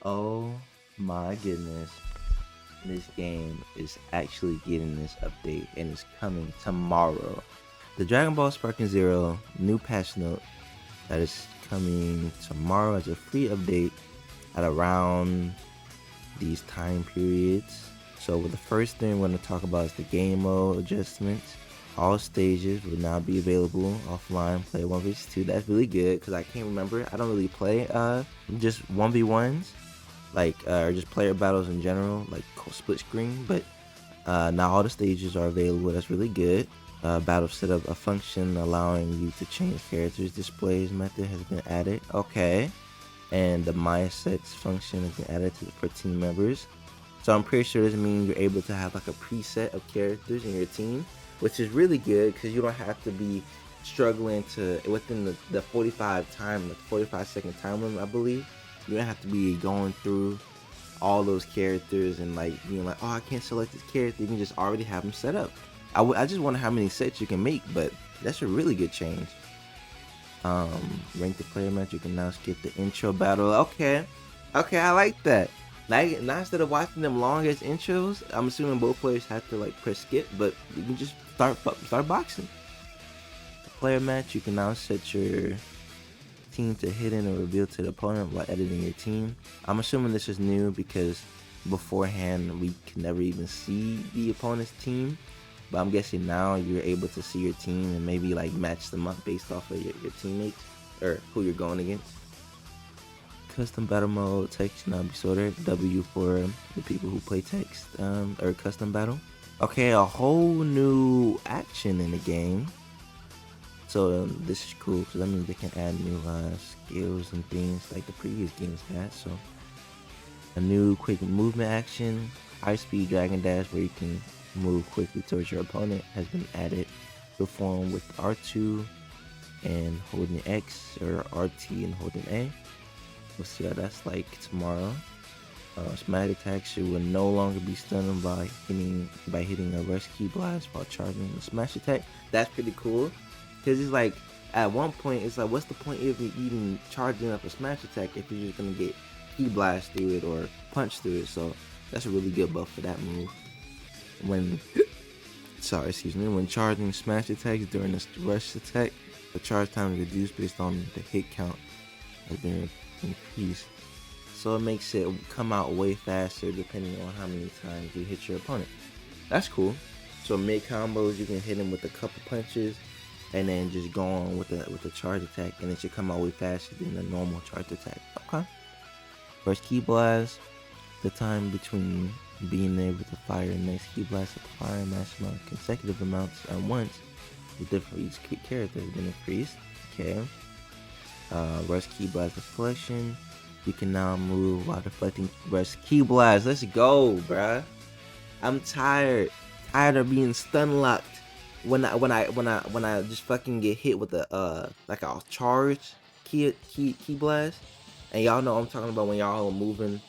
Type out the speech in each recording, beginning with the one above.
Oh my goodness. This game is actually getting this update and it's coming tomorrow. The Dragon Ball Sparking Zero new patch note that is coming tomorrow as a free update at around these time periods. So the first thing we're going to talk about is the game mode adjustments. All stages will now be available offline. Play 1v2. That's really good because I can't remember. I don't really play just 1v1s like or just player battles in general, like split screen. But now all the stages are available. That's really good. Battle setup, a function allowing you to change characters displays method has been added. Okay, and the my sets function has been added for team members. So I'm pretty sure this means you're able to have like a preset of characters in your team, which is really good because you don't have to be struggling to within the 45-second time limit, I believe. You don't have to be going through all those characters and like being like, oh, I can't select this character. You can just already have them set up. I just wonder how many sets you can make, but that's a really good change. Rank the player match, you can now skip the intro battle. Okay, I like that. Now instead of watching them long as intros, I'm assuming both players have to like press skip, but you can just start boxing. The player match, you can now set your team to hidden or reveal to the opponent while editing your team. I'm assuming this is new because beforehand we could never even see the opponent's team, but I'm guessing now you're able to see your team and maybe like match them up based off of your teammates or who you're going against. Custom battle mode, text now be sorted. W for the people who play text or custom battle. Okay, a whole new action in the game. So this is cool because that means they can add new skills and things like the previous games had. So a new quick movement action, high speed dragon dash where you can move quickly towards your opponent has been added. Perform with R2 and holding X or RT and holding A. We'll see how that's like tomorrow. Smash attacks you will no longer be stunned by hitting a rush key blast while charging the smash attack. That's pretty cool. Cause it's like at one point it's like, what's the point of even charging up a smash attack if you're just gonna get key blast through it or punch through it? So that's a really good buff for that move. When charging smash attacks during the rush attack, the charge time is reduced based on the hit count has been increased. So it makes it come out way faster depending on how many times you hit your opponent. That's cool. So mid combos you can hit him with a couple punches and then just go on with the charge attack, and it should come out way faster than the normal charge attack. Okay. First key blast, the time between being there with the fire and next key blast at the fire maximum consecutive amounts at once with different each character has been increased. Okay. Rush key blast deflection. You can now move while deflecting rush key blast. Let's go, bruh. I'm tired of being stun locked. When I just fucking get hit with a like a charge key blast, and y'all know I'm talking about when y'all are moving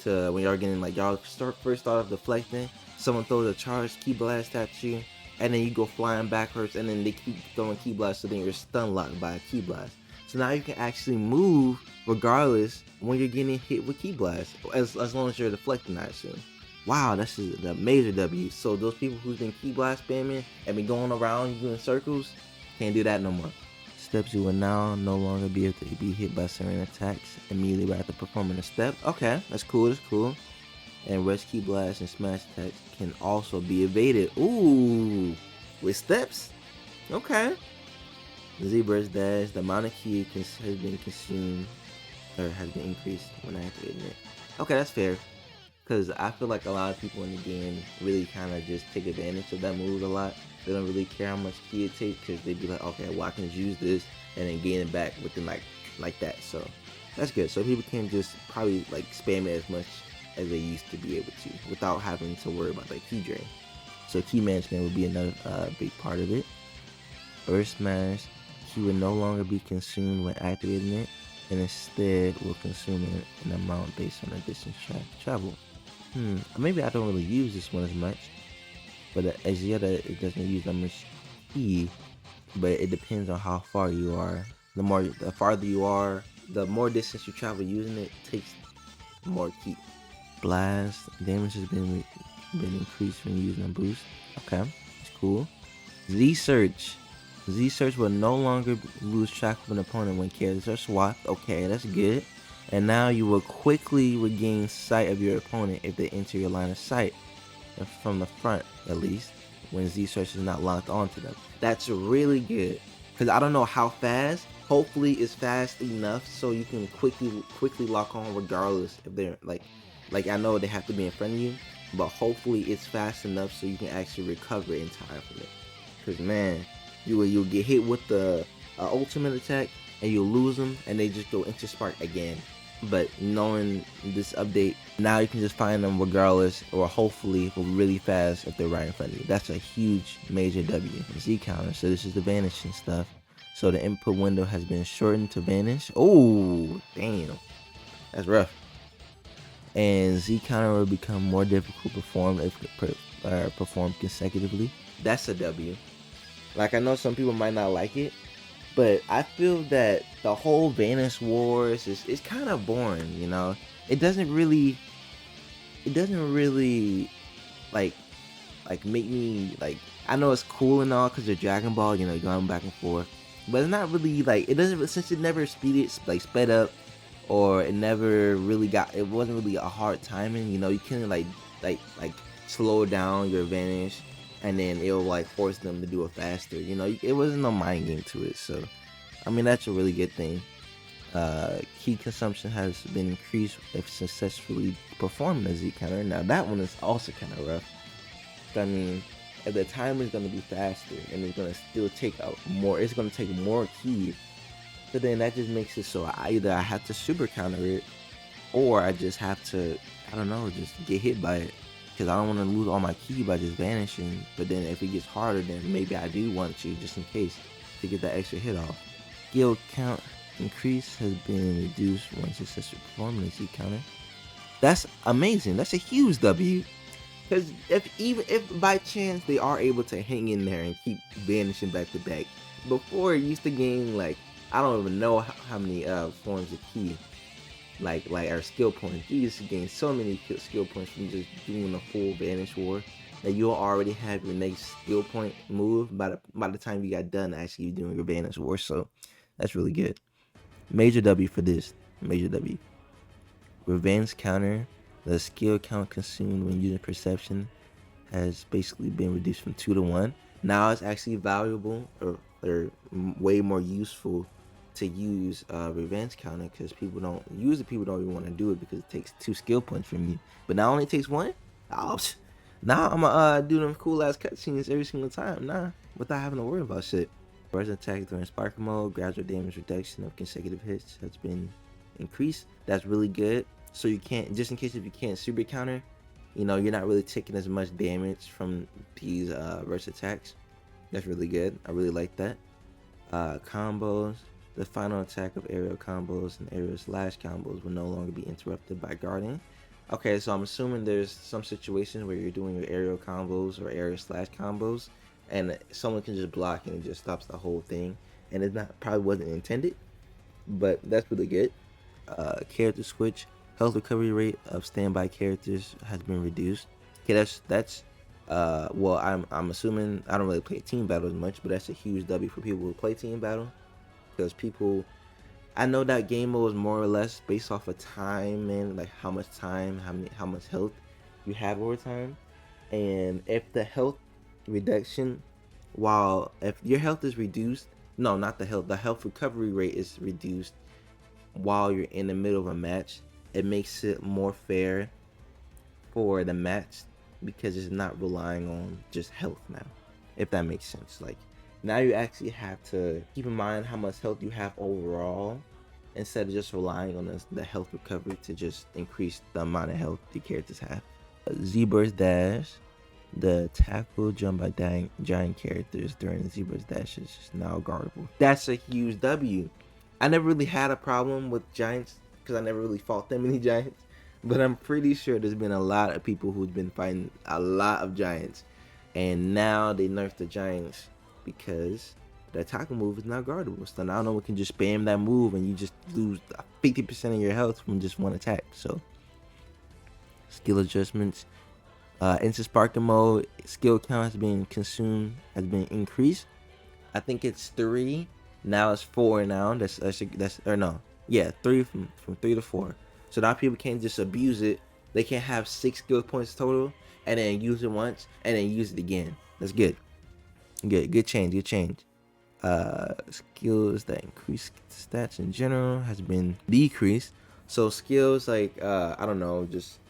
to when y'all getting like y'all first start off deflecting, someone throws a charge key blast at you, and then you go flying backwards, and then they keep throwing key blasts, so then you're stun locked by a key blast. So now you can actually move regardless when you're getting hit with key blast, as long as you're deflecting, I assume. Wow, that's a major W. So those people who's been key blast spamming and been going around you in circles can't do that no more. Steps you will now no longer be able to be hit by certain attacks immediately right after performing a step. Okay, that's cool. And rush key blast and smash attacks can also be evaded. Ooh, with steps? Okay. The Zebra's dash, the amount of key has been consumed or has been increased when activating it. Okay, that's fair. Because I feel like a lot of people in the game really kind of just take advantage of that move a lot. They don't really care how much key it takes because they be like, okay, well, I can just use this and then gain it back within like that. So that's good. So people can just probably like spam it as much as they used to be able to without having to worry about like key drain. So key management would be another big part of it. Burst smash, key will no longer be consumed when activating it, and instead will consume an amount based on the distance traveled. Maybe I don't really use this one as much, but as yet it doesn't use that much key, but it depends on how far you are. The farther you are, the more distance you travel using it takes more ki. Blast damage has been increased when using a boost. Okay, it's cool. Z search. Z search will no longer lose track of an opponent when characters are swapped. Okay, that's good. And now you will quickly regain sight of your opponent if they enter your line of sight, from the front at least, when Z search is not locked onto them. That's really good, because I don't know how fast. Hopefully it's fast enough so you can quickly lock on regardless if they're like I know they have to be in front of you, but hopefully it's fast enough so you can actually recover in time from it. Because man, you'll get hit with the ultimate attack and you'll lose them and they just go into spark again. But knowing this update, now you can just find them regardless, or hopefully really fast if they're right in front of you. That's a huge major W. Z counter, so this is the vanishing stuff. So the input window has been shortened to vanish. Oh, damn. That's rough. And Z counter will become more difficult to perform if performed consecutively. That's a W. Like, I know some people might not like it, but I feel that the whole Vanish Wars is kind of boring, you know? It doesn't really like make me like, I know it's cool and all because they're Dragon Ball, you know, going back and forth, but it's not really like, it doesn't, since it never sped up, or it never really it wasn't really a hard timing, you know, you couldn't like slow down your Vanish and then it'll like force them to do it faster, you know. It wasn't no mind game to it, so I mean that's a really good thing. Key consumption has been increased if successfully performing a Z counter. Now that one is also kind of rough. I mean, if the time is going to be faster and it's going to still take it's going to take more keys, so then that just makes it so I have to super counter it, or I just have to, I don't know, just get hit by it. Because I don't want to lose all my ki by just vanishing. But then if it gets harder, then maybe I do want to, just in case, to get that extra hit off. Skill count increase has been reduced when successful performing a Z counter. That's amazing. That's a huge W. Because if by chance they are able to hang in there and keep vanishing back to back, before it used to gain like, I don't even know how many forms of ki. Like our skill points. You used to gain so many skill points from just doing a full Vanish War that you'll already have your next skill point move by the time you got done actually doing your Vanish War. So that's really good. Major W for this. Major W. Revenge counter. The skill count consumed when using perception has basically been reduced from 2 to 1. Now it's actually valuable or way more useful to use revenge counter, because people don't even want to do it because it takes 2 skill points from you, but now only takes 1. Oh, now I'm gonna do them cool ass cutscenes every single time without having to worry about shit. Burst attack during sparkle mode, gradual damage reduction of consecutive hits has been increased. That's really good. So you can't, just in case if you can't super counter, you know, you're not really taking as much damage from these burst attacks. That's really good. I really like that. Combos. The final attack of aerial combos and aerial slash combos will no longer be interrupted by guarding. Okay, so I'm assuming there's some situations where you're doing your aerial combos or aerial slash combos and someone can just block and it just stops the whole thing. And it probably wasn't intended, but that's really good. Character switch. Health recovery rate of standby characters has been reduced. Okay, that's well, I'm assuming, I don't really play team battles much, but that's a huge W for people who play team battle. Because people, I know that game mode is more or less based off of time and like how much time, how much health you have over time. And if the health reduction, if your health is reduced, no, not the health recovery rate is reduced while you're in the middle of a match, it makes it more fair for the match because it's not relying on just health now, if that makes sense. Like, now you actually have to keep in mind how much health you have overall instead of just relying on the health recovery to just increase the amount of health the characters have. Z-Burst Dash. The attack will jump by giant characters during the Z-Burst Dash is now guardable. That's a huge W. I never really had a problem with giants because I never really fought that many giants. But I'm pretty sure there's been a lot of people who've been fighting a lot of giants. And now they nerfed the giants because the attack move is now guardable. So now no one can just spam that move and you just lose 50% of your health from just one attack. So skill adjustments. Instant sparking mode skill count has been increased. I think it's 3. Now it's 4 now. That's or no. Yeah, 3 from 3 to 4. So now people can't just abuse it. They can have 6 skill points total and then use it once and then use it again. That's good. Good change. Skills that increase stats in general has been decreased. So skills like I don't know, just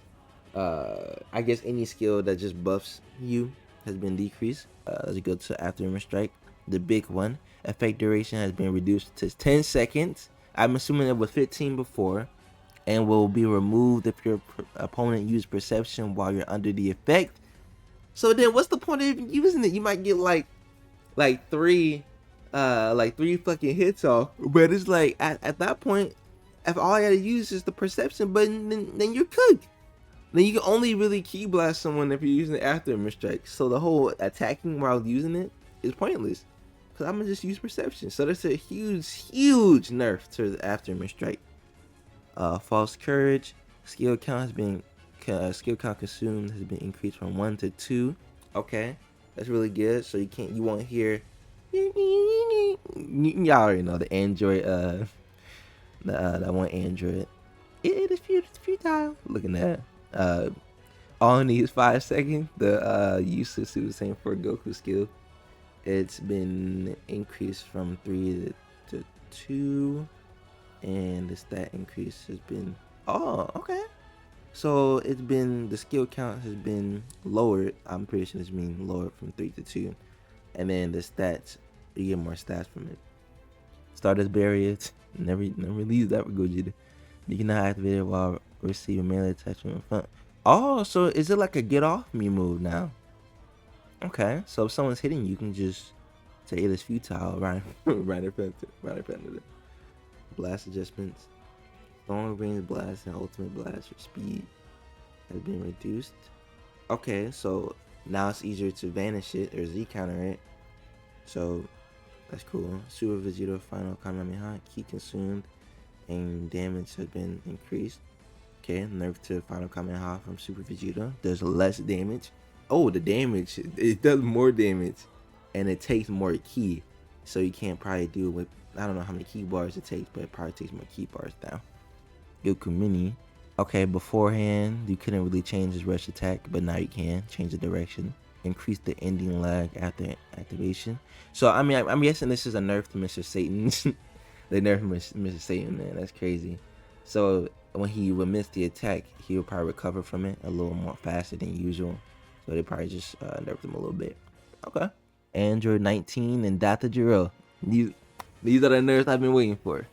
I guess any skill that just buffs you has been decreased. Let's go to Aftermath Strike, the big one. Effect duration has been reduced to 10 seconds. I'm assuming it was 15 before, and will be removed if your opponent used perception while you're under the effect. So then, what's the point of using it? You might get like three fucking hits off, but it's like at that point, if all I gotta use is the perception button, then you're cooked. Then you can only really key blast someone if you're using the Aftermath Strike. So the whole attacking while using it is pointless, because I'm gonna just use perception. So that's a huge nerf to the Aftermath Strike. False Courage skill count has been consumed has been increased from 1 to 2. Okay, that's really good. So you won't hear. Y'all already know the Android that one Android. It is futile. Looking at all it needs 5 seconds. The use of Super Saiyan 4 Goku skill. It's been increased from 3 to 2, and the stat increase has been okay. So it's been, the skill count has been lowered. I'm pretty sure it's been lowered from 3 to 2, and then the stats, you get more stats from it. Stardust barrier, never leaves that with Gogeta. You cannot activate it while receiving melee attachment in front. Oh, so is it like a get off me move now? Okay, so if someone's hitting you, can just say it is futile, right in front of it. Blast adjustments. Long range blast and ultimate blast for speed has been reduced. Okay, so now it's easier to vanish it or Z counter it. So that's cool. Super Vegeta final Kamehameha key consumed and damage has been increased. Okay, nerf to final Kamehameha from Super Vegeta. Does less damage. Oh, the damage, it does more damage, and it takes more key. So you can't probably do it with, I don't know how many key bars it takes, but it probably takes more key bars down. Goku Mini. Okay, beforehand you couldn't really change his rush attack, but now you can change the direction. Increase the ending lag after activation. So I mean, I'm guessing this is a nerf to Mr. Satan. They nerfed Mr. Satan, man. That's crazy. So when he would miss the attack, he would probably recover from it a little more faster than usual. So they probably just nerfed him a little bit. Okay. Android 19 and Data Jiro. These are the nerfs I've been waiting for.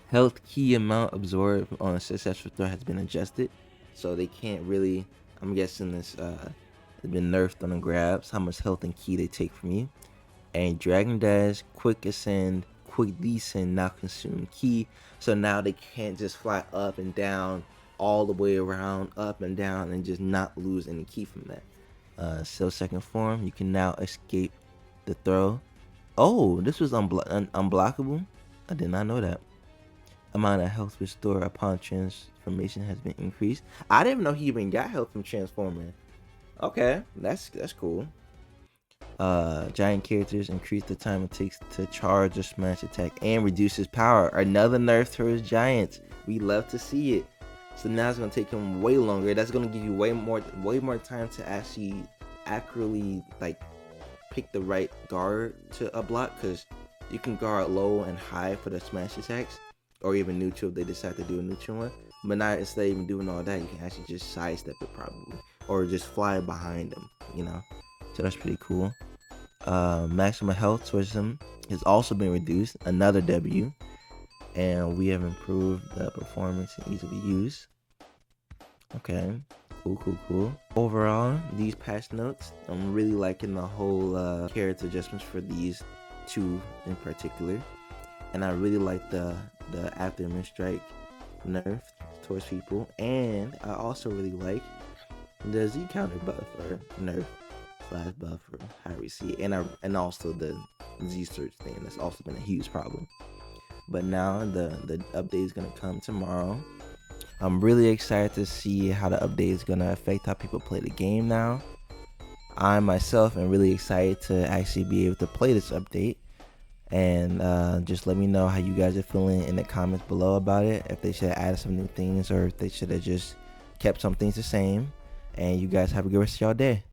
Health key amount absorbed on a successful throw has been adjusted, so they can't really. I'm guessing this has been nerfed on the grabs, how much health and key they take from you. And Dragon Dash, Quick Ascend, Quick Descend now consume key, so now they can't just fly up and down all the way around, up and down, and just not lose any key from that. Cell second form, you can now escape the throw. Oh, this was unblockable. I did not know that. Amount of health restored upon transformation has been increased. I didn't even know he even got health from transforming. Okay, that's cool. Giant characters increase the time it takes to charge or smash attack and reduce his power. Another nerf to his giants. We love to see it. So now it's gonna take him way longer. That's gonna give you way more time to actually accurately like pick the right guard to block, because you can guard low and high for the smash attacks, or even neutral if they decide to do a neutral one. But now, instead of even doing all that, you can actually just sidestep it probably, or just fly behind them, you know. So that's pretty cool. Maximum health towards him has also been reduced, another W, and we have improved the performance and ease of use. Okay, cool. Overall, these patch notes, I'm really liking the whole character adjustments for these two in particular, and I really like the Aftermath Strike nerf towards people, and I also really like the Z counter buff or nerf / buff or however you see it, and also the Z search thing. That's also been a huge problem. But now the update is gonna come tomorrow, I'm really excited to see how the update is gonna affect how people play the game now. I myself am really excited to actually be able to play this update. And just let me know how you guys are feeling in the comments below about it, if they should have added some new things or if they should have just kept some things the same. And you guys have a good rest of y'all day.